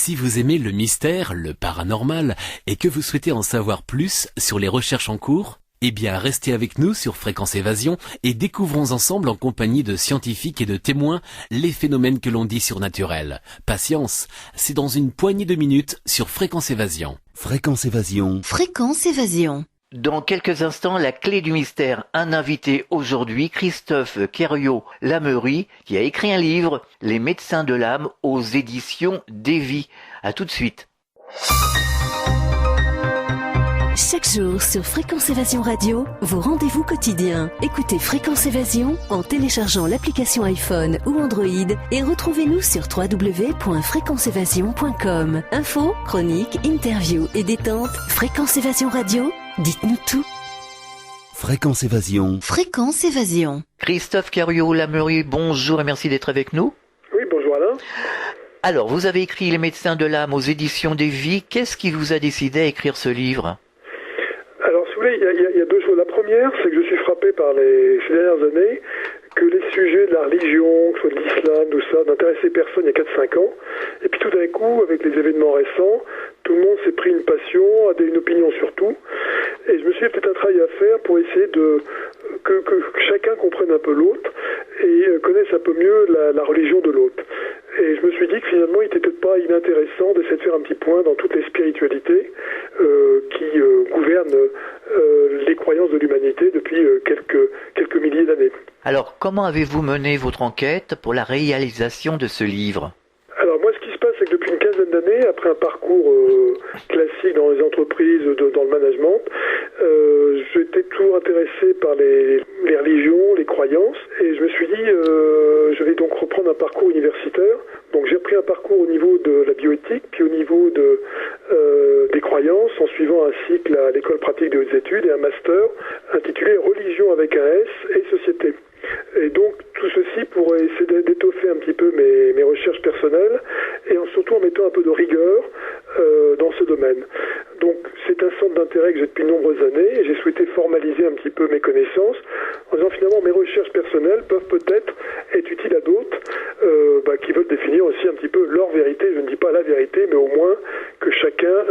Si vous aimez le mystère, le paranormal, et que vous souhaitez en savoir plus sur les recherches en cours, eh bien restez avec nous sur Fréquence Évasion et découvrons ensemble en compagnie de scientifiques et de témoins les phénomènes que l'on dit surnaturels. Patience, c'est dans une poignée de minutes sur Fréquence Évasion. Fréquence Évasion. Fréquence Évasion. Dans quelques instants, la clé du mystère. Un invité aujourd'hui, Christophe Quériot-Lamerie, qui a écrit un livre, Les médecins de l'âme, aux éditions Davy. À tout de suite. Chaque jour sur Fréquence Évasion Radio, vos rendez-vous quotidiens. Écoutez Fréquence Évasion en téléchargeant l'application iPhone ou Android et retrouvez-nous sur www.fréquenceévasion.com. Infos, chroniques, interviews et détente. Fréquence Évasion Radio, dites-nous tout. Fréquence Évasion. Fréquence Évasion. Christophe Quériot-Lamerie, bonjour et merci d'être avec nous. Oui, bonjour Alain. Alors, vous avez écrit Les médecins de l'âme aux éditions Davy. Qu'est-ce qui vous a décidé à écrire ce livre ? Alors, si vous voulez, il y a deux choses. La première, c'est que je suis frappé par ces dernières années que les sujets de la religion, que ce soit de l'islam, tout ça, n'intéressaient personne il y a 4-5 ans. Et puis tout d'un coup, avec les événements récents, tout le monde s'est pris une passion, a une opinion sur tout. Et je me suis dit peut-être un travail à faire pour essayer que chacun comprenne un peu l'autre et connaisse un peu mieux la religion de l'autre. Et je me suis dit que finalement, il n'était peut-être pas inintéressant d'essayer de faire un petit point dans toutes les spiritualités qui gouvernent les croyances de l'humanité depuis quelques milliers d'années. Alors, comment avez-vous mené votre enquête pour la réalisation de ce livre ? Alors moi, ce qui se passe, c'est que depuis une quinzaine d'années, après un parcours classique dans les entreprises, dans le management, j'étais toujours intéressé par les religions, les croyances, et je me suis dit, je vais donc reprendre un parcours universitaire. Donc j'ai repris un parcours au niveau de la bioéthique, puis au niveau des croyances, en suivant un cycle à l'école pratique des hautes études et un master intitulé Religion avec un S et Société. Et donc tout ceci pour essayer d'étoffer un petit peu mes recherches personnelles et surtout en mettant un peu de rigueur dans ce domaine. Donc c'est un centre d'intérêt que j'ai depuis de nombreuses années et j'ai souhaité formaliser un petit peu mes connaissances en disant finalement mes recherches personnelles peuvent peut-être être utiles à d'autres qui veulent définir aussi un petit peu leur vérité. Je ne dis pas la vérité, mais au moins que chacun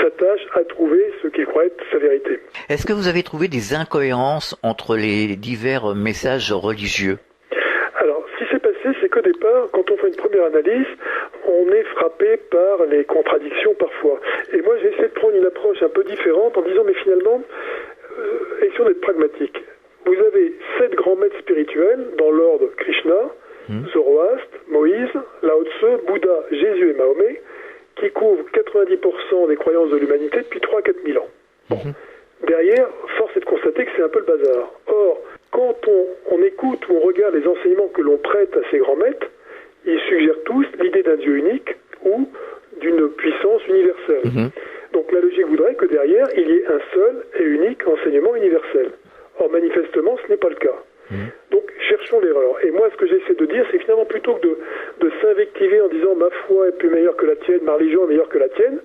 s'attache à trouver ce qu'il croit être sa vérité. Est-ce que vous avez trouvé des incohérences entre les divers messages religieux ? Alors, ce qui s'est passé, c'est qu'au départ, quand on fait une première analyse, on est frappé par les contradictions parfois. Et moi, j'ai essayé de prendre une approche un peu différente en disant, mais finalement, essayons d'être pragmatiques. Vous avez 7 grands maîtres spirituels dans l'ordre Krishna, Zoroastre, Moïse, Lao Tse, Bouddha, Jésus et Mahomet, qui couvrent 90% des croyances de l'humanité depuis 3-4 000 ans. Bon. Derrière, force est de constater que c'est un peu le bazar. Or, quand on écoute ou on regarde les enseignements que l'on prête à ces grands maîtres, ils suggèrent tous l'idée d'un Dieu unique ou d'une puissance universelle. Donc la logique voudrait que derrière, il y ait un seul et unique enseignement universel. Or, manifestement, ce n'est pas le cas. Donc, cherchons l'erreur. Et moi, ce que j'essaie de dire, c'est que finalement, plutôt que de s'invectiver en disant « ma foi est plus meilleure que la tienne, ma religion est meilleure que la tienne »,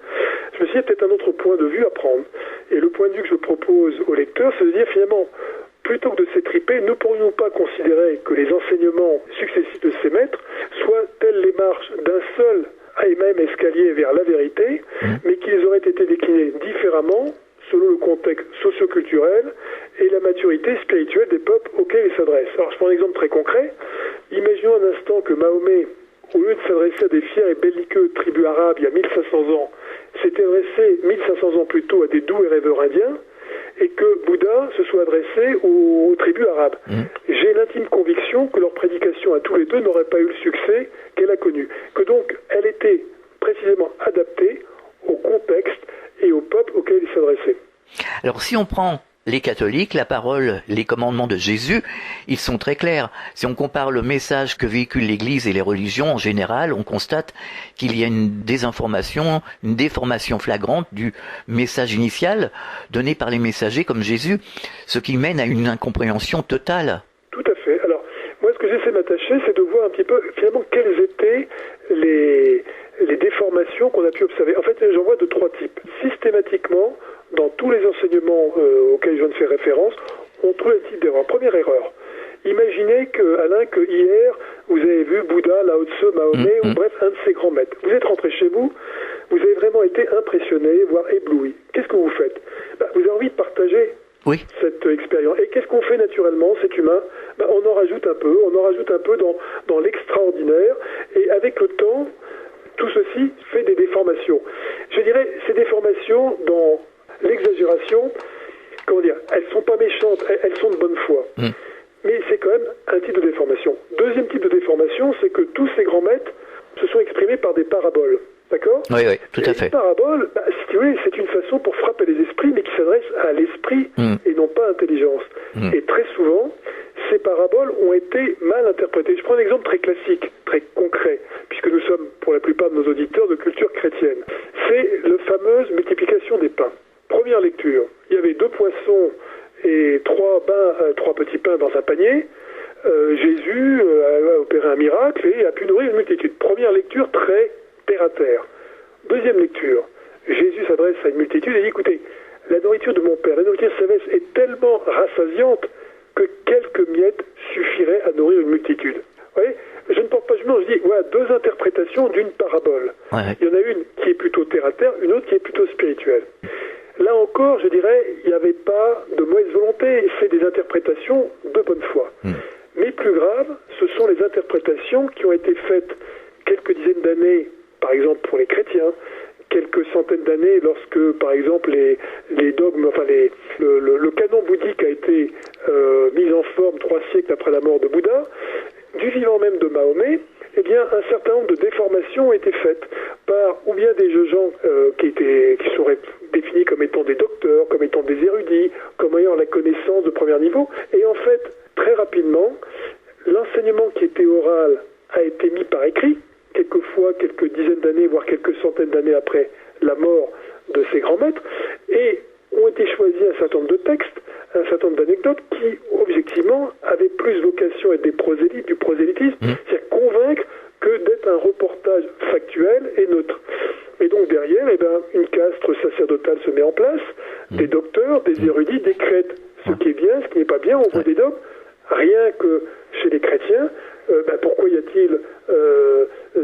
je me suis dit peut-être un autre point de vue à prendre. Et le point de vue que je propose aux lecteurs, c'est de dire finalement, plutôt que de s'étriper, ne pourrions-nous pas considérer que les enseignements successifs de ces maîtres soient telles les marches d'un seul et même escalier vers la vérité, mais qu'ils auraient été déclinés différemment selon le contexte socio-culturel et la maturité spirituelle des peuples auxquels ils s'adressent. Alors je prends un exemple très concret. Imaginons un instant que Mahomet, au lieu de s'adresser à des fiers et belliqueux tribus arabes il y a 1500 ans, s'était adressé 1500 ans plus tôt à des doux et rêveurs indiens, et que Bouddha se soit adressé aux tribus arabes. J'ai l'intime conviction que leur prédication à tous les deux n'aurait pas eu le succès qu'elle a connu. Que donc, elle était précisément adaptée au contexte et au peuple auquel ils s'adressaient. Alors si on prend les catholiques, la parole, les commandements de Jésus, ils sont très clairs. Si on compare le message que véhicule l'Église et les religions en général, on constate qu'il y a une désinformation, une déformation flagrante du message initial donné par les messagers comme Jésus, ce qui mène à une incompréhension totale. Tout à fait. Alors, moi, ce que j'essaie de m'attacher, c'est de voir un petit peu, finalement, quelles étaient les déformations qu'on a pu observer. En fait, j'en vois de 3 types. Systématiquement, dans tous les enseignements auxquels je viens de faire référence, on trouve un type d'erreur. Première erreur. Imaginez que hier, vous avez vu Bouddha, Lao Tse, Mahomet, ou bref, un de ses grands maîtres. Vous êtes rentré chez vous, vous avez vraiment été impressionné, voire ébloui. Qu'est-ce que vous faites? Vous avez envie de partager cette expérience. Et qu'est-ce qu'on fait naturellement, c'est humain? On en rajoute un peu dans l'extraordinaire, et avec le temps, tout ceci fait des déformations. Je dirais, ces déformations dans l'exagération, comment dire, elles sont pas méchantes, elles sont de bonne foi. Mais c'est quand même un type de déformation. Deuxième type de déformation, c'est que tous ces grands maîtres se sont exprimés par des paraboles. D'accord? Oui, tout à fait. Les paraboles, si tu veux, c'est une façon pour frapper les esprits, mais qui s'adresse à l'esprit et non pas à l'intelligence. Et très souvent, ces paraboles ont été mal interprétées. Je prends un exemple très classique, très concret, puisque nous sommes, pour la plupart de nos auditeurs, de culture chrétienne. C'est la fameuse multiplication des pains. Première lecture, il y avait 2 poissons et 3 petits pains dans un panier. Jésus a opéré un miracle et a pu nourrir une multitude. Première lecture, très terre à terre. Deuxième lecture, Jésus s'adresse à une multitude et dit, écoutez, la nourriture de mon Père, la nourriture céleste est tellement rassasiante que quelques miettes suffiraient à nourrir une multitude. Vous voyez, je ne porte pas jugement, je dis, voilà 2 interprétations d'une parabole. Il y en a une qui est plutôt terre à terre, une autre qui est plutôt spirituelle. Là encore, je dirais, il n'y avait pas de mauvaise volonté, c'est des interprétations de bonne foi. Mais plus grave, ce sont les interprétations qui ont été faites quelques dizaines d'années, par exemple pour les chrétiens, quelques centaines d'années lorsque, par exemple, les dogmes, le canon bouddhique a été mis en forme 3 siècles après la mort de Bouddha, du vivant même de Mahomet, eh bien, un certain nombre de déformations ont été faites par ou bien des gens qui seraient définis comme étant des docteurs, comme étant des érudits, comme ayant la connaissance de premier niveau. Et en fait, très rapidement, l'enseignement qui était oral a été mis par écrit, quelquefois quelques dizaines d'années, voire quelques centaines d'années après la mort de ces grands maîtres, et ont été choisis un certain nombre de textes, un certain nombre d'anecdotes qui, objectivement, avaient plus vocation à être du prosélytisme, c'est-à-dire convaincre que d'être un reportage factuel et neutre. Et donc derrière, une caste sacerdotale se met en place, des docteurs, des érudits décrètent ce qui est bien, ce qui n'est pas bien, on voit des dogmes, rien que chez les chrétiens. Pourquoi y a-t-il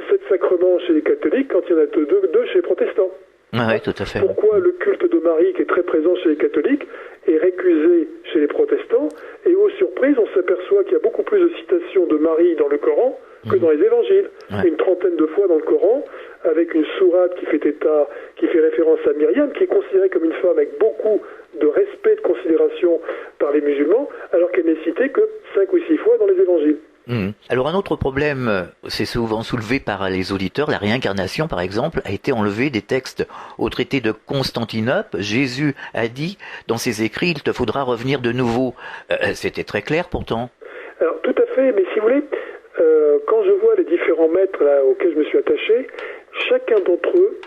7 sacrements chez les catholiques quand il y en a 2 chez les protestants? Oui, tout à fait. Pourquoi le culte de Marie, qui est très présent chez les catholiques, est récusé chez les protestants? Et aux surprises, on s'aperçoit qu'il y a beaucoup plus de citations de Marie dans le Coran que dans les évangiles. Une 30aine de fois dans le Coran, avec une sourate qui fait référence à Myriam, qui est considérée comme une femme avec beaucoup de respect, de considération par les musulmans, alors qu'elle n'est citée que 5 ou 6 fois dans les évangiles. Alors un autre problème, c'est souvent soulevé par les auditeurs, la réincarnation par exemple, a été enlevée des textes au traité de Constantinople. Jésus a dit dans ses écrits, il te faudra revenir de nouveau. C'était très clair pourtant. Alors tout à fait, mais si vous voulez, quand je vois les différents maîtres là, auxquels je me suis attaché, chacun d'entre eux,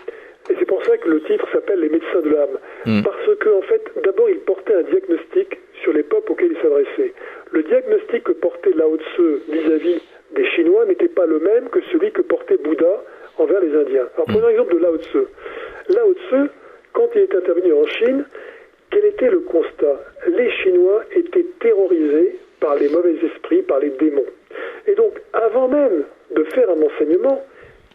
et c'est pour ça que le titre s'appelle Les médecins de l'âme, parce que en fait, d'abord ils portaient un diagnostic sur les peuples auxquels ils s'adressaient. Le diagnostic que portait Lao Tse vis-à-vis des Chinois n'était pas le même que celui que portait Bouddha envers les Indiens. Alors prenons l'exemple de Lao Tse. Lao Tse, quand il est intervenu en Chine, quel était le constat? Les Chinois étaient terrorisés par les mauvais esprits, par les démons. Et donc, avant même de faire un enseignement,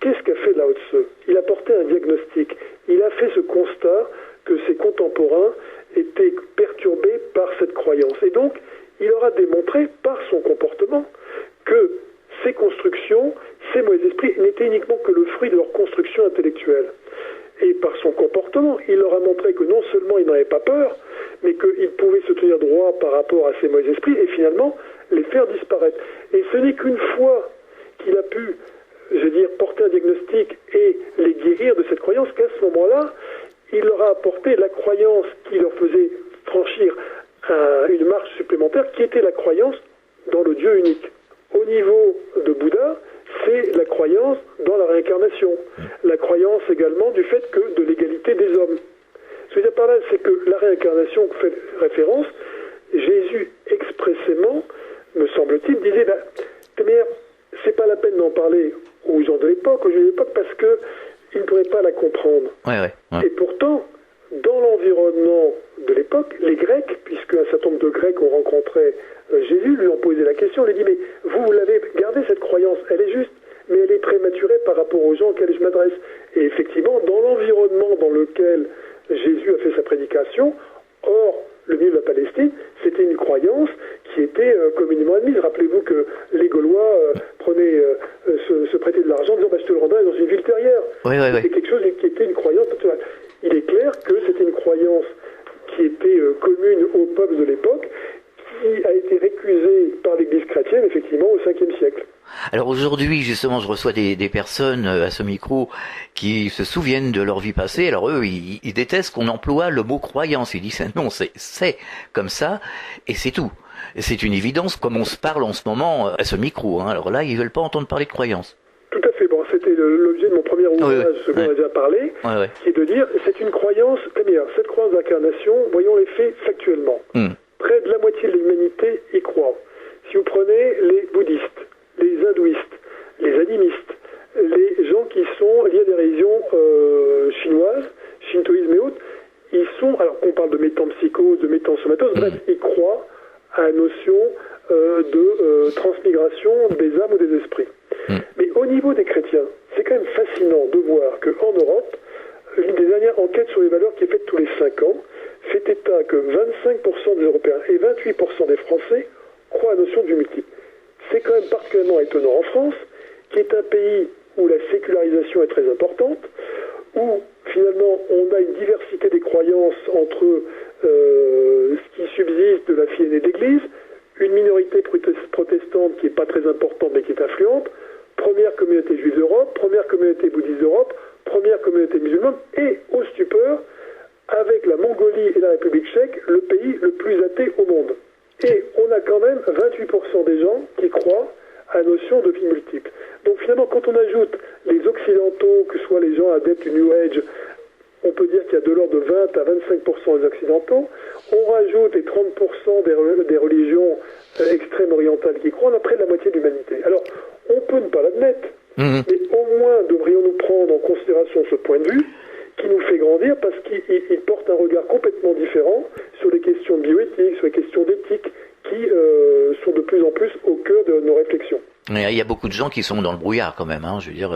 qu'est-ce qu'a fait Lao Tse? Il a porté un diagnostic. Il a fait ce constat que ses contemporains étaient perturbés par cette croyance. Et donc, il leur a démontré par son comportement que ces constructions, ces mauvais esprits, n'étaient uniquement que le fruit de leur construction intellectuelle. Et par son comportement, il leur a montré que non seulement il n'en avait pas peur, mais qu'il pouvait se tenir droit par rapport à ces mauvais esprits et finalement les faire disparaître. Et ce n'est qu'une fois qu'il a pu, porter un diagnostic et les guérir de cette croyance qu'à ce moment-là, il leur a apporté la croyance qui leur faisait franchir une marche supplémentaire, qui était la croyance dans le Dieu unique. Au niveau de Bouddha, c'est la croyance dans la réincarnation, la croyance également du fait que de l'égalité des hommes. Ce que je veux dire par là, c'est que la réincarnation fait référence, Jésus expressément, me semble-t-il, disait, c'est pas la peine d'en parler aux gens de l'époque, parce que ils ne pourraient pas la comprendre. Et pourtant, dans l'environnement de l'époque, les Grecs, puisque un certain nombre de Grecs ont rencontré Jésus, lui ont posé la question, lui dit, mais vous l'avez gardé cette croyance Oui. C'est quelque chose qui était une croyance naturelle. Il est clair que c'était une croyance qui était commune au peuple de l'époque, qui a été récusée par l'Église chrétienne, effectivement, au 5e siècle. Alors aujourd'hui, justement, je reçois des personnes à ce micro qui se souviennent de leur vie passée. Alors eux, ils détestent qu'on emploie le mot croyance. Ils disent non, c'est comme ça et c'est tout. Et c'est une évidence, comme on se parle en ce moment à ce micro. Alors là, ils veulent pas entendre parler de croyance. Tout à fait. Bon, c'était l'objet de mon premier ouvrage, ce dont on a déjà parlé, qui est de dire, c'est une croyance, cette croyance d'incarnation, voyons les faits factuellement. Près de la moitié de l'humanité y croit. Si vous prenez les bouddhistes, les hindouistes, les animistes, les gens qui sont liés à des religions chinoises, shintoïsme et autres, ils sont, alors qu'on parle de métempsychose, de métensomatose, bref, ils croient à la notion de transmigration des âmes ou des esprits. Mais au niveau des chrétiens, c'est quand même fascinant de voir qu'en Europe, l'une des dernières enquêtes sur les valeurs qui est faite tous les 5 ans fait état que 25% des Européens et 28% des Français croient à la notion du multiple. C'est quand même particulièrement étonnant en France, qui est un pays où la sécularisation est très importante, où finalement on a une diversité des croyances entre ce qui subsiste de la fille aînée de l'Église, une minorité protestante qui n'est pas très importante mais qui est influente, première communauté juive d'Europe, première communauté bouddhiste d'Europe, première communauté musulmane, et au stupeur, avec la Mongolie et la République tchèque, le pays le plus athée au monde. Et on a quand même 28% des gens qui croient à la notion de vie multiple. Donc finalement, quand on ajoute les occidentaux, que ce soit les gens adeptes du New Age, on peut dire qu'il y a de l'ordre de 20 à 25% des occidentaux, on rajoute les 30% des religions extrêmes orientales qui croient, on a près de la moitié de l'humanité. Alors, on peut ne pas l'admettre, mais au moins devrions-nous prendre en considération ce point de vue, qui nous fait grandir parce qu'il porte un regard complètement différent sur les questions de bioéthique, sur les questions d'éthique, qui sont de plus en plus au cœur de nos réflexions. Il y a beaucoup de gens qui sont dans le brouillard quand même. Je veux dire,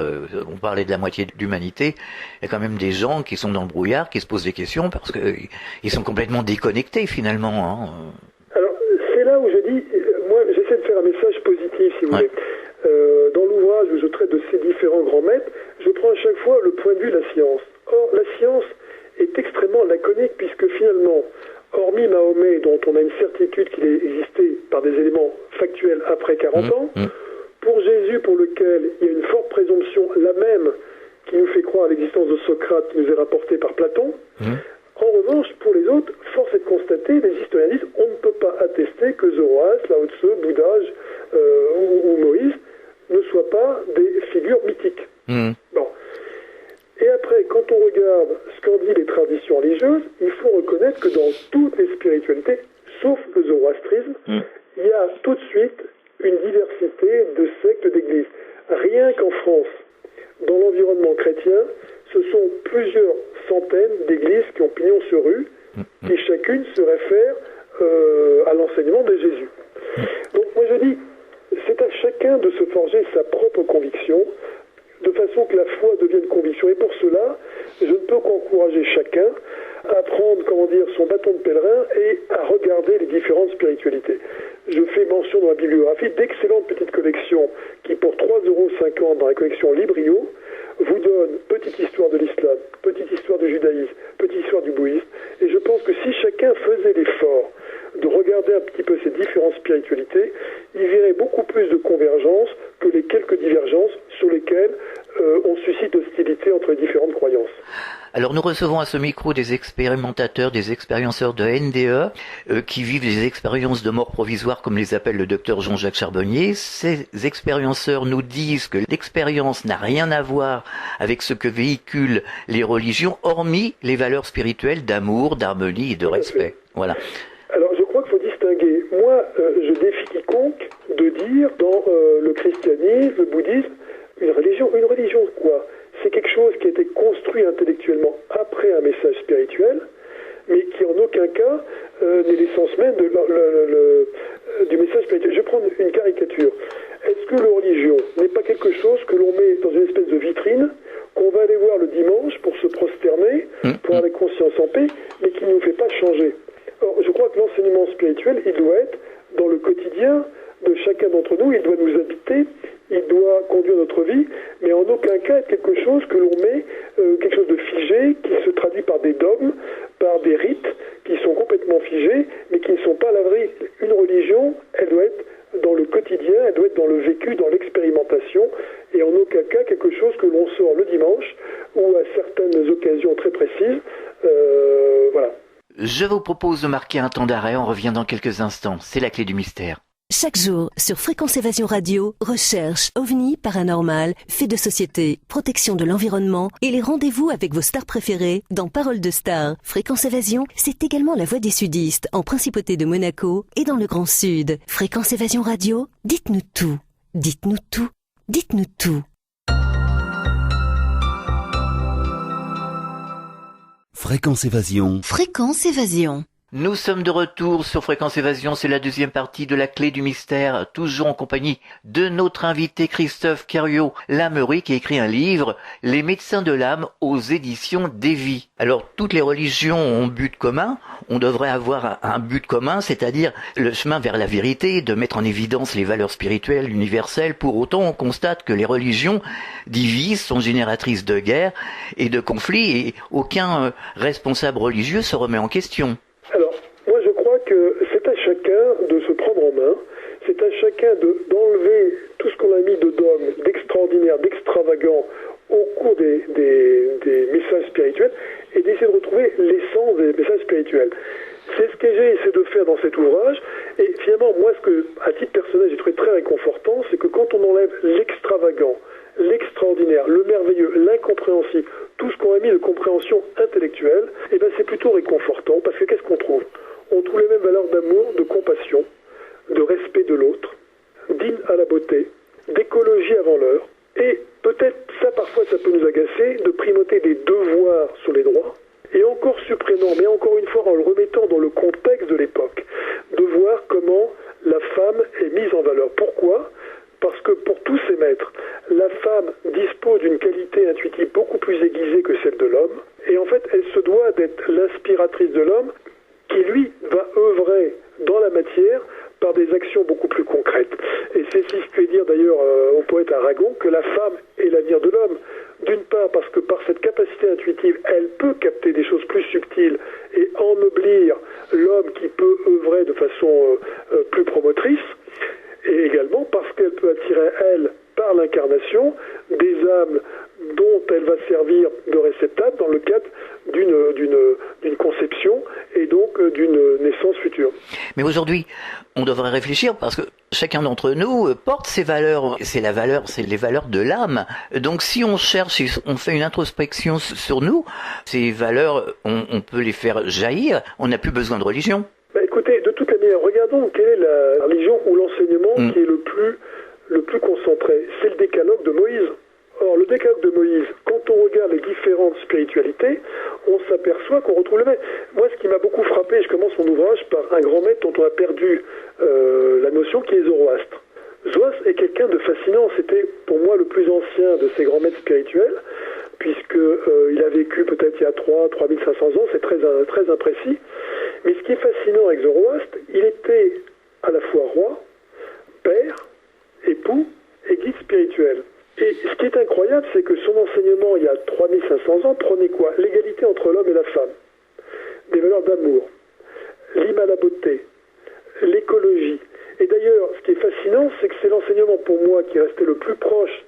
on parlait de la moitié de l'humanité. Il y a quand même des gens qui sont dans le brouillard, qui se posent des questions parce qu'ils sont complètement déconnectés finalement. Alors, c'est là où je dis, moi j'essaie de faire un message positif si vous voulez. Dans l'ouvrage où je traite de ces différents grands maîtres, je prends à chaque fois le point de vue de la science. Or, la science est extrêmement laconique puisque finalement, hormis Mahomet, dont on a une certitude qu'il ait existé par des éléments factuels après 40 ans, pour Jésus, pour lequel il y a une forte présomption, la même qui nous fait croire à l'existence de Socrate, qui nous est rapportée par Platon, en revanche, pour les autres, force est de constater, les historiens disent, on ne peut pas attester que Zoroastre, Lao Tse, Bouddha ou Moïse ne soient pas des figures mythiques. Bon. Et après, quand on regarde ce qu'en disent les traditions religieuses, il faut reconnaître que dans toutes les spiritualités, sauf le zoroastrisme, il y a tout de suite une diversité de sectes d'églises. Rien qu'en France, dans l'environnement chrétien, ce sont plusieurs centaines d'églises qui ont pignon sur rue, et chacune se réfère à l'enseignement de Jésus. Donc moi je dis, c'est à chacun de se forger sa propre conviction, de façon que la foi devienne conviction. Et pour cela, je ne peux qu'encourager chacun à prendre, son bâton de pèlerin et à regarder les différentes spiritualités. Je fais mention dans la bibliographie d'excellentes petites collections qui, pour 3,50 € dans la collection Librio, vous donnent petite histoire de l'islam, petite histoire du judaïsme, petite histoire du bouddhisme. Et je pense que si chacun faisait l'effort de regarder un petit peu ces différentes spiritualités, il verrait beaucoup plus de convergence que les quelques divergences sur lesquelles on suscite hostilité entre les différentes croyances. Alors nous recevons à ce micro des expérimentateurs, des expérienceurs de NDE qui vivent des expériences de mort provisoire comme les appelle le docteur Jean-Jacques Charbonnier. Ces expérienceurs nous disent que l'expérience n'a rien à voir avec ce que véhiculent les religions, hormis les valeurs spirituelles d'amour, d'harmonie et de respect. Voilà. Alors je crois qu'il faut distinguer. Moi, je défie quiconque de dire dans le christianisme, le bouddhisme, une religion quoi ? C'est quelque chose qui a été construit intellectuellement après un message spirituel, mais qui en aucun cas n'est l'essence même du message spirituel. Je vais prendre une caricature. Est-ce que la religion n'est pas quelque chose que l'on met dans une espèce de vitrine, qu'on va aller voir le dimanche pour se prosterner, pour avoir conscience en paix, mais qui ne nous fait pas changer ? Or, je crois que l'enseignement spirituel, il doit être dans le quotidien de chacun d'entre nous, il doit nous habiter, il doit conduire notre vie, mais en aucun cas être quelque chose que l'on met, quelque chose de figé, qui se traduit par des dogmes, par des rites, qui sont complètement figés, mais qui ne sont pas à l'abri. Une religion, elle doit être dans le quotidien, elle doit être dans le vécu, dans l'expérimentation, et en aucun cas quelque chose que l'on sort le dimanche, ou à certaines occasions très précises, voilà. Je vous propose de marquer un temps d'arrêt, on revient dans quelques instants, c'est la clé du mystère. Chaque jour, sur Fréquence Évasion Radio, recherche, ovni, paranormal, faits de société, protection de l'environnement et les rendez-vous avec vos stars préférées dans Paroles de Stars. Fréquence Évasion, c'est également la voix des sudistes en Principauté de Monaco et dans le Grand Sud. Fréquence Évasion Radio, dites-nous tout. Dites-nous tout. Dites-nous tout. Fréquence Évasion. Fréquence Évasion. Nous sommes de retour sur Fréquence Évasion, c'est la deuxième partie de la clé du mystère, toujours en compagnie de notre invité Christophe Quériot Lamery qui a écrit un livre, Les médecins de l'âme aux éditions Davy. Alors toutes les religions ont but commun, on devrait avoir un but commun, c'est-à-dire le chemin vers la vérité, de mettre en évidence les valeurs spirituelles universelles. Pour autant, on constate que les religions divisent, sont génératrices de guerres et de conflits et aucun responsable religieux se remet en question. Alors, moi je crois que c'est à chacun de se prendre en main, c'est à chacun d'enlever tout ce qu'on a mis de dogme, d'extraordinaire, d'extravagant au cours des messages spirituels et d'essayer de retrouver l'essence des messages spirituels. C'est ce que j'ai essayé de faire dans cet ouvrage et finalement moi ce que, à titre personnel, j'ai trouvé très réconfortant, c'est que quand on enlève l'extravagant, l'extraordinaire, le merveilleux, l'incompréhensible, tout ce qu'on a mis de compréhension intellectuelle, eh ben c'est plutôt réconfortant parce que qu'est-ce qu'on trouve ? On trouve les mêmes valeurs d'amour, de compassion, de respect de l'autre, d'hymne à la beauté, d'écologie avant l'heure, et peut-être ça parfois ça peut nous agacer de primauté des devoirs sur les droits, et encore surprenant, mais encore une fois en le remettant dans le contexte de l'époque, de voir comment la femme est mise en valeur. Pourquoi ? Parce que pour tous ces maîtres, la femme dispose d'une qualité intuitive beaucoup plus aiguisée que celle de l'homme. Et en fait, elle se doit d'être l'inspiratrice de l'homme qui, lui, va œuvrer dans la matière par des actions beaucoup plus concrètes. Et c'est ce que fait dire d'ailleurs au poète Aragon que la femme est l'avenir de l'homme. D'une part parce que par cette capacité intuitive, elle peut capter des choses plus subtiles et ennoblir l'homme qui peut œuvrer de façon plus promotrice. Et également parce qu'elle peut attirer, elle, par l'incarnation, des âmes dont elle va servir de réceptacle dans le cadre d'une conception et donc d'une naissance future. Mais aujourd'hui, on devrait réfléchir parce que chacun d'entre nous porte ses valeurs. C'est les valeurs de l'âme. Donc si on cherche, si on fait une introspection sur nous, ces valeurs, on peut les faire jaillir. On n'a plus besoin de religion. Écoutez, de toute manière, regardons quelle est la religion ou l'enseignement qui est le plus concentré. C'est le décalogue de Moïse. Or, le décalogue de Moïse, quand on regarde les différentes spiritualités, on s'aperçoit qu'on retrouve le même. Moi, ce qui m'a beaucoup frappé, je commence mon ouvrage par un grand maître dont on a perdu la notion, qui est Zoroastre. Zoroastre est quelqu'un de fascinant. C'était pour moi le plus ancien de ces grands maîtres spirituels, puisque il a vécu peut-être il y a 3500 ans, c'est très imprécis. Mais ce qui est fascinant avec Zoroastre, il était à la fois roi, père, époux et guide spirituel. Et ce qui est incroyable, c'est que son enseignement, il y a 3500 ans, prenait quoi ? L'égalité entre l'homme et la femme, des valeurs d'amour, l'hymne à la beauté, l'écologie. Et d'ailleurs, ce qui est fascinant, c'est que c'est l'enseignement pour moi qui est resté le plus proche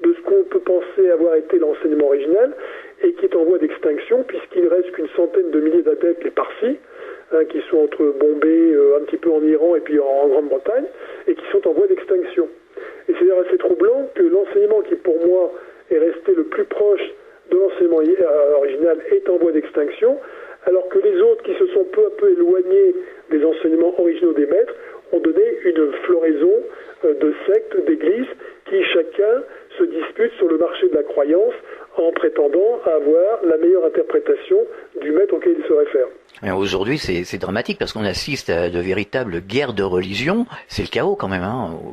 de ce qu'on peut penser avoir été l'enseignement original et qui est en voie d'extinction puisqu'il ne reste qu'une centaine de milliers d'adeptes, les Parsis, qui sont entre Bombay, un petit peu en Iran et puis en Grande-Bretagne, et qui sont en voie d'extinction. Et c'est d'ailleurs assez troublant que l'enseignement qui pour moi est resté le plus proche de l'enseignement original est en voie d'extinction, alors que les autres qui se sont peu à peu éloignés des enseignements originaux des maîtres ont donné une floraison de sectes, d'églises, qui chacun se disputent sur le marché de la croyance en prétendant avoir la meilleure interprétation du maître auquel il se réfère. Aujourd'hui, c'est dramatique parce qu'on assiste à de véritables guerres de religion. C'est le chaos quand même,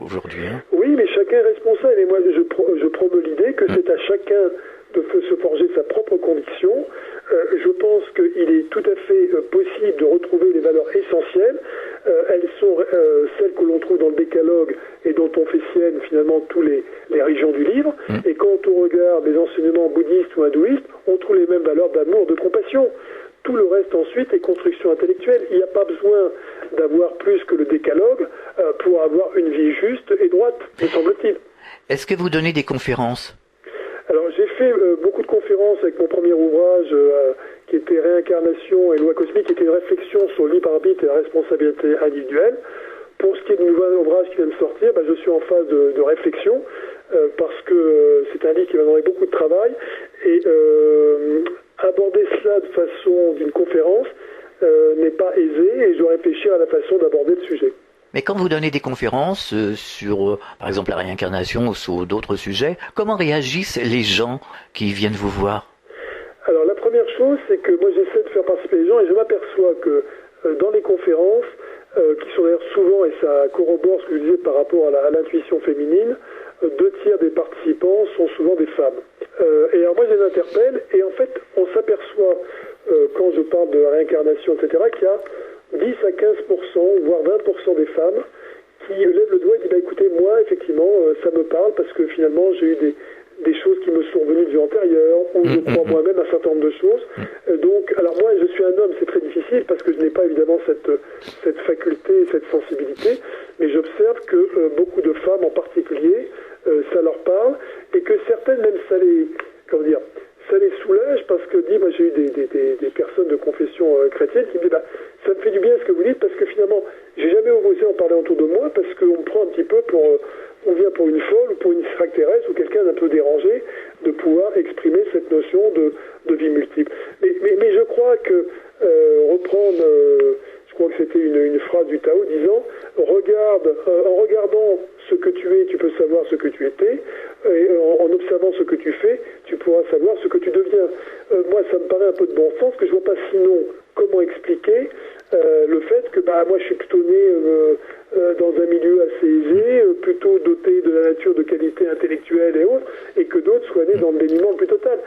aujourd'hui. Oui, mais chacun est responsable. Et moi, je promeux l'idée que c'est à chacun de se forger sa propre conviction. Je pense qu'il est tout à fait possible de retrouver les valeurs essentielles. Elles sont celles que l'on trouve dans le décalogue et dont on fait sienne finalement tous les bouddhistes ou hindouistes ont tous les mêmes valeurs d'amour, de compassion. Tout le reste ensuite est construction intellectuelle. Il n'y a pas besoin d'avoir plus que le décalogue pour avoir une vie juste et droite, me semble-t-il. Est-ce que vous donnez des conférences ? Alors j'ai fait beaucoup de conférences avec mon premier ouvrage qui était Réincarnation et loi cosmique, qui était une réflexion sur le libre arbitre et la responsabilité individuelle. Pour ce qui est du nouvel ouvrage qui vient de sortir, je suis en phase de réflexion parce que c'est un livre qui va demander beaucoup de travail et aborder cela de façon d'une conférence n'est pas aisé et je dois réfléchir à la façon d'aborder le sujet. Mais quand vous donnez des conférences sur, par exemple, la réincarnation ou sur d'autres sujets, comment réagissent les gens qui viennent vous voir ? Alors la première chose, c'est que moi j'essaie de faire participer les gens et je m'aperçois que dans les conférences, qui sont d'ailleurs souvent, et ça corrobore ce que je disais par rapport à l'intuition féminine, 2/3 des participants sont souvent des femmes. Et alors moi je les interpelle et en fait on s'aperçoit, quand je parle de réincarnation, etc., qu'il y a 10 à 15%, voire 20% des femmes qui lèvent le doigt et disent écoutez, moi effectivement ça me parle parce que finalement j'ai eu des choses qui me sont venues du antérieur, ou je crois moi-même à un certain nombre de choses. Donc, alors moi, je suis un homme, c'est très difficile, parce que je n'ai pas évidemment cette faculté, cette sensibilité, mais j'observe que beaucoup de femmes en particulier, ça leur parle, et que certaines, même ça les soulage, parce que moi j'ai eu des personnes de confession chrétienne qui me disent ça me fait du bien ce que vous dites, parce que finalement, j'ai jamais osé en parler autour de moi, parce qu'on me prend un petit peu on vient pour une folle ou pour une extraterrestre ou quelqu'un d'un peu dérangé, de pouvoir exprimer cette notion de vie multiple. Mais je crois que reprendre, je crois que c'était une phrase du Tao disant en regardant ce que tu es, tu peux savoir ce que tu étais, et en observant ce que tu fais, tu pourras savoir ce que tu deviens. Moi, ça me paraît un peu de bon sens, que je vois pas sinon comment expliquer le fait que moi je suis plutôt né dans un milieu assez aisé, plutôt doté de la nature de qualité intellectuelle et autres, et que d'autres soient nés dans le dénuement le plus total.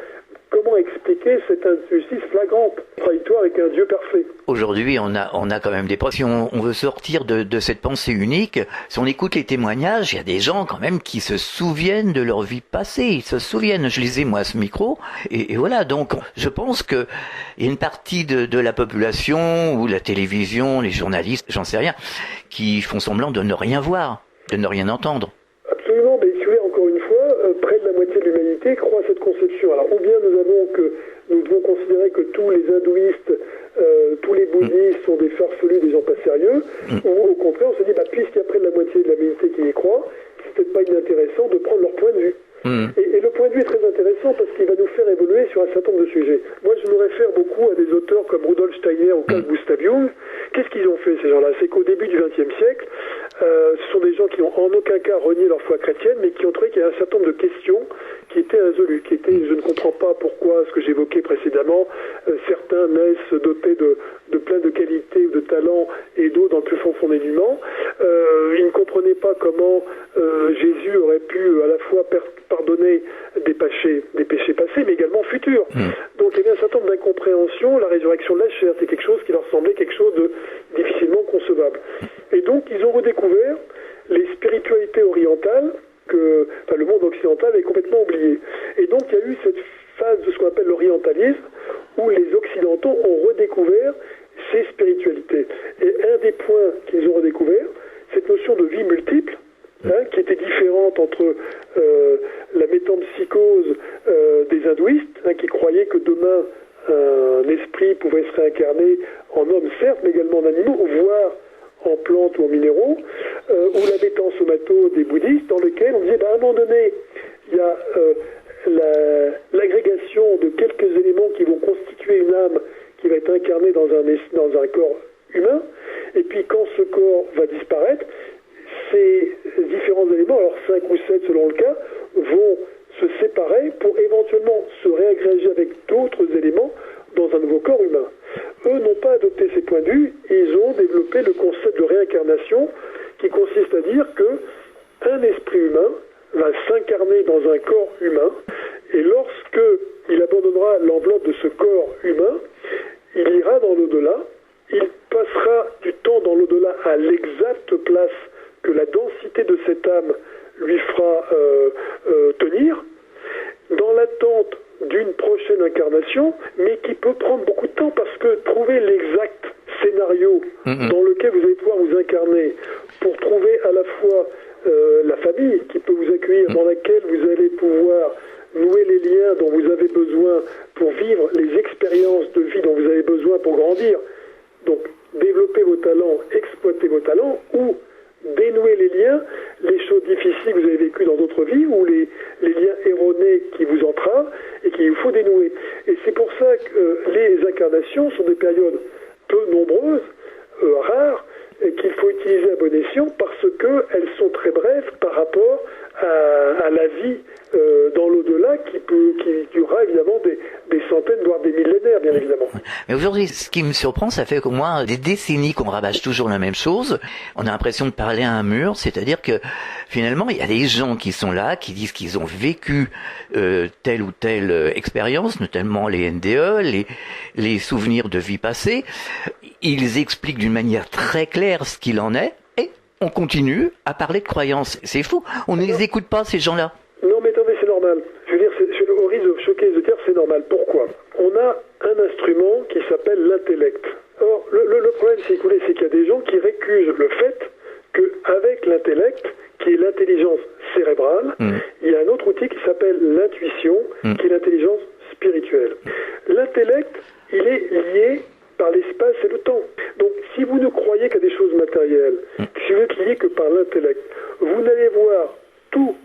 Comment expliquer cette injustice flagrante, contradictoire avec un Dieu parfait ? Aujourd'hui, on a quand même des preuves. Si on veut sortir de cette pensée unique, si on écoute les témoignages, il y a des gens quand même qui se souviennent de leur vie passée. Ils se souviennent. Je lisais moi ce micro, et voilà. Donc, je pense que il y a une partie de la population ou la télévision, les journalistes, j'en sais rien, qui font semblant de ne rien voir, de ne rien entendre. Absolument, mais si vous voulez, encore une fois, près de la moitié de l'humanité croit à cette conception. Alors, ou bien nous devons considérer que tous les hindouistes, tous les bouddhistes sont des farfelus, des gens pas sérieux, ou au contraire, on se dit, puisqu'il y a près de la moitié de l'humanité qui y croit, c'est peut-être pas inintéressant de prendre leur point de vue. Et le point de vue est très intéressant parce qu'il va nous faire évoluer sur un certain nombre de sujets. Moi, je me réfère beaucoup à des auteurs comme Rudolf Steiner ou Carl Gustav Jung. Qu'est-ce qu'ils ont fait, ces gens-là ? C'est qu'au début du XXe siècle, ce sont des gens qui n'ont en aucun cas renié leur foi chrétienne, mais qui ont trouvé qu'il y a un certain nombre de questions qui étaient résolues, qui étaient, je ne comprends pas pourquoi, ce que j'évoquais précédemment, certains naissent dotés de plein de qualités ou de talents et d'autres dans le plus fond des humains. Ils ne comprenaient pas comment Jésus aurait pu à la fois pardonner des péchés passés, mais également futurs. Donc il y avait un certain nombre d'incompréhensions. La résurrection de la chair, c'est quelque chose qui leur semblait quelque chose de difficilement concevable. Et donc ils ont redécouvert les spiritualités orientales que le monde occidental avait complètement oublié. Et donc il y a eu cette phase de ce qu'on appelle l'orientalisme, où les Occidentaux ont redécouvert ces spiritualités. Et un des points qu'ils ont redécouvert, cette notion de vie multiple, qui était différente entre la métempsychose des hindouistes, qui croyaient que demain un esprit pouvait se réincarner en homme, certes, mais également en animaux, voire en plantes ou en minéraux, ou la métensomato des bouddhistes, dans lequel on disait, à un moment donné, il y a l'agrégation de quelques éléments qui vont constituer une âme qui va être incarnée dans un corps humain, et puis quand ce corps va disparaître, ces différents éléments, alors 5 ou 7 selon le cas, vont se séparer pour éventuellement se réagréger avec d'autres éléments dans un nouveau corps humain. Eux n'ont pas adopté ces points de vue, ils ont développé le concept de réincarnation qui consiste à dire que un esprit humain va s'incarner dans un corps humain et lorsque il abandonnera l'enveloppe de ce corps humain, il ira dans l'au-delà, il passera du temps dans l'au-delà à l'exacte place que la densité de cette âme lui fera tenir, dans l'attente d'une prochaine incarnation, mais qui peut prendre beaucoup de temps parce que trouver l'exact scénario dans lequel vous allez pouvoir vous incarner pour trouver à la fois la famille qui peut vous accueillir, dans laquelle vous allez pouvoir nouer les liens dont vous avez besoin pour vivre les expériences de vie dont vous avez besoin pour grandir. Donc, développer vos talents, exploiter vos talents, ou dénouer les liens, les choses difficiles que vous avez vécues dans d'autres vies, ou les liens erronés qui vous entravent et qu'il vous faut dénouer. Et c'est pour ça que les incarnations sont des périodes peu nombreuses, rares, et qu'il faut utiliser à bon escient parce qu'elles sont très brèves par rapport à la vie dans l'au-delà qui durera évidemment des centaines, voire des millénaires, bien évidemment. Mais aujourd'hui, ce qui me surprend, ça fait qu'au moins des décennies qu'on rabâche toujours la même chose. On a l'impression de parler à un mur, c'est-à-dire que finalement, il y a des gens qui sont là, qui disent qu'ils ont vécu telle ou telle expérience, notamment les NDE, les souvenirs de vie passée. Ils expliquent d'une manière très claire ce qu'il en est, et on continue à parler de croyances. C'est fou, on ne les écoute pas, ces gens-là. Non mais attendez, c'est normal. Je veux dire, au risque de choquer les auditeurs, c'est normal. Pourquoi ? On a un instrument qui s'appelle l'intellect. Or, le problème, c'est qu'il y a des gens qui récusent le fait qu'avec l'intellect, qui est l'intelligence cérébrale, il y a un autre outil qui s'appelle l'intuition, qui est l'intelligence spirituelle. L'intellect, il est lié par l'espace et le temps. Donc, si vous ne croyez qu'à des choses matérielles, si vous êtes lié que par l'intellect, vous n'allez voir tout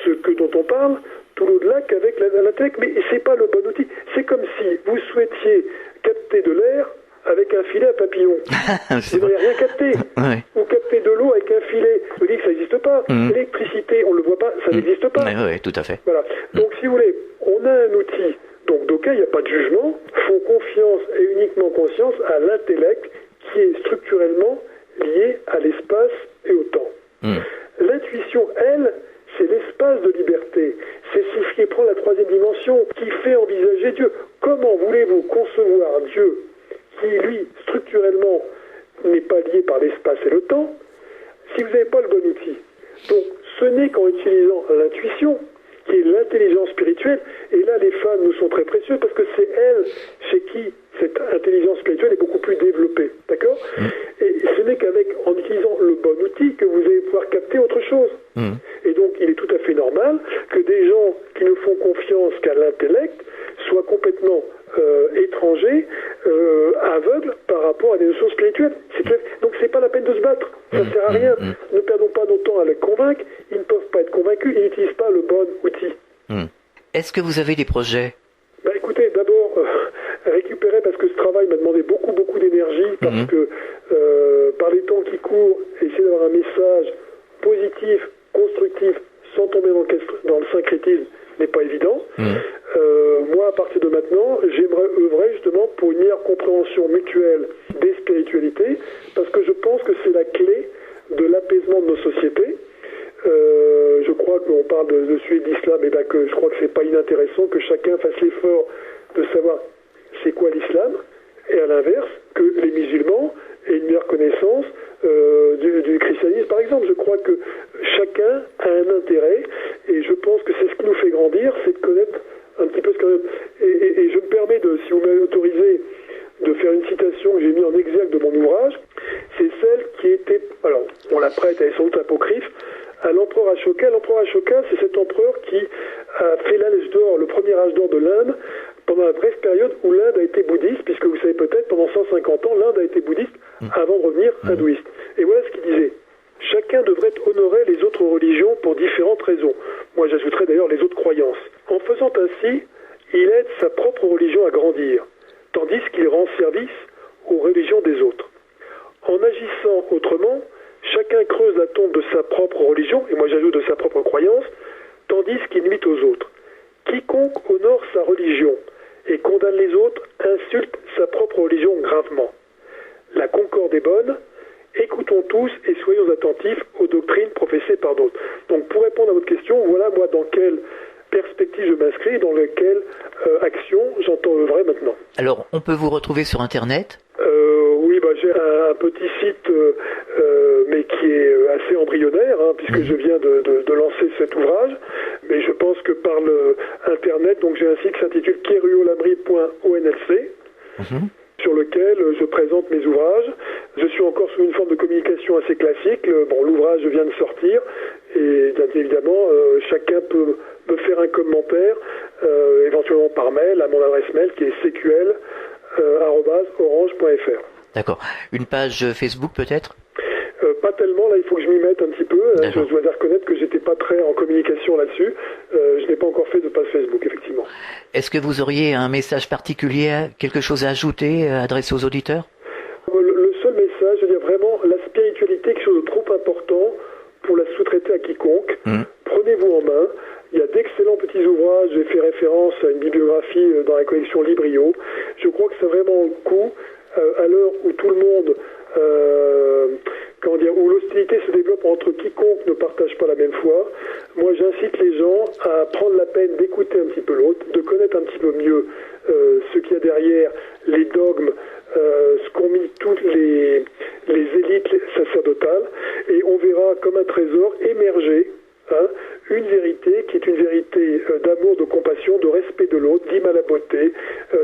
ce dont on parle, tout l'au-delà qu'avec l'intellect, mais c'est pas le bon outil. C'est comme si vous souhaitiez capter de l'air avec un filet à papillon. Vous n'avez rien capté. Ouais. Ou capter de l'eau avec un filet. Vous dites que ça n'existe pas. L'électricité, on ne le voit pas, ça n'existe pas. Oui, tout à fait. Voilà. Donc, si vous voulez, on a un outil d'aucuns, il n'y a pas de jugement, font confiance et uniquement conscience à l'intellect qui est structurellement lié à l'espace et au temps. L'intuition, elle, c'est l'espace de liberté. C'est ce qui prend la troisième dimension, qui fait envisager Dieu. Comment voulez-vous concevoir Dieu qui, lui, structurellement, n'est pas lié par l'espace et le temps, si vous n'avez pas le bon outil? Donc, ce n'est qu'en utilisant l'intuition, qui est l'intelligence spirituelle, et là les femmes nous sont très précieuses parce que c'est elles chez qui cette intelligence spirituelle est beaucoup plus développée, d'accord? Et ce n'est qu'en utilisant le bon outil que vous allez pouvoir capter autre chose. Et donc il est tout à fait normal que des gens qui ne font confiance qu'à l'intellect soient complètement étrangers, aveugles par rapport à des notions spirituelles. Donc c'est pas la peine de se battre, ça sert à rien. Ne perdons pas notre temps à les convaincre, ils ne peuvent pas être convaincus, ils n'utilisent pas le bon outil. Est-ce que vous avez des projets? Écoutez, d'abord, récupérer, parce que ce travail m'a demandé beaucoup d'énergie, parce que par les temps qui courent, essayer d'avoir un message positif, constructif, sans tomber dans le syncrétisme, n'est pas évident. Moi, à partir de maintenant, j'aimerais œuvrer justement pour une meilleure compréhension mutuelle des spiritualités, parce que je pense que c'est la clé de l'apaisement de nos sociétés. Je crois qu'on parle de sujet de l'islam, et que je crois que c'est pas inintéressant que chacun fasse l'effort de savoir c'est quoi l'islam, et à l'inverse, que les musulmans aient une meilleure connaissance du christianisme, par exemple. Je crois que chacun a un intérêt, et je pense que c'est ce qui nous fait grandir, c'est de connaître un petit peu ce qu'on... Et je me permets, si vous m'avez autorisé, de faire une citation que j'ai mis en exergue de mon ouvrage. C'est celle qui était... Alors, on la prête, elle est sans doute apocryphe, à l'empereur Ashoka. L'empereur Ashoka, c'est cet empereur qui a fait l'âge d'or, le premier âge d'or de l'Inde, pendant la brève période où l'Inde a été bouddhiste, puisque vous savez peut-être, pendant 150 ans, l'Inde a été bouddhiste avant de revenir hindouiste. Et voilà ce qu'il disait. Chacun devrait honorer les autres religions pour différentes raisons. Moi, j'ajouterais d'ailleurs les autres croyances. En faisant ainsi, il aide sa propre religion à grandir, tandis qu'il rend service aux religions des autres. En agissant autrement, chacun creuse la tombe de sa propre religion, et moi j'ajoute de sa propre croyance, tandis qu'il nuit aux autres. Quiconque honore sa religion et condamne les autres insulte sa propre religion gravement. La concorde est bonne, écoutons tous et soyons attentifs aux doctrines professées par d'autres. Donc pour répondre à votre question, voilà moi dans quelle perspective je m'inscris, dans quelle action j'entends œuvrer maintenant. Alors on peut vous retrouver sur Internet ? Oui, j'ai un petit site, mais qui est assez embryonnaire, puisque je viens de lancer cet ouvrage. Mais je pense que Internet. Donc j'ai un site qui s'intitule keruolamri.onlc. Sur lequel je présente mes ouvrages. Je suis encore sous une forme de communication assez classique. L'ouvrage vient de sortir et bien évidemment, chacun peut me faire un commentaire, éventuellement par mail, à mon adresse mail qui est cql@orange.fr. D'accord. Une page Facebook peut-être ? Pas tellement, là il faut que je m'y mette un petit peu. Je dois reconnaître que j'étais pas très en communication là-dessus. Je n'ai pas encore fait de page Facebook, effectivement. Est-ce que vous auriez un message particulier, quelque chose à ajouter, adressé aux auditeurs ? Le seul message, je veux dire vraiment, la spiritualité est quelque chose de trop important pour la sous-traiter à quiconque. Prenez-vous en main. Il y a d'excellents petits ouvrages. J'ai fait référence à une bibliographie dans la collection Librio. Je crois que c'est vraiment le coup, à l'heure où tout le monde... où l'hostilité se développe entre quiconque ne partage pas la même foi. Moi, j'incite les gens à prendre la peine d'écouter un petit peu l'autre, de connaître un petit peu mieux ce qu'il y a derrière les dogmes, ce qu'ont mis toutes les élites sacerdotales, et on verra comme un trésor émerger une vérité qui est une vérité d'amour, de compassion, de respect de l'autre, d'hymne à la beauté,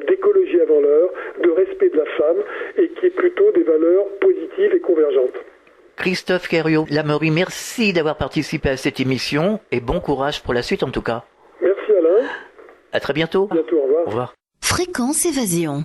d'écologie avant l'heure, de respect de la femme, et qui est plutôt des valeurs positives et convergentes. Christophe Keruo-Lamri, merci d'avoir participé à cette émission et bon courage pour la suite en tout cas. Merci Alain. À très bientôt. Bientôt, au revoir. Au revoir. Fréquence Évasion.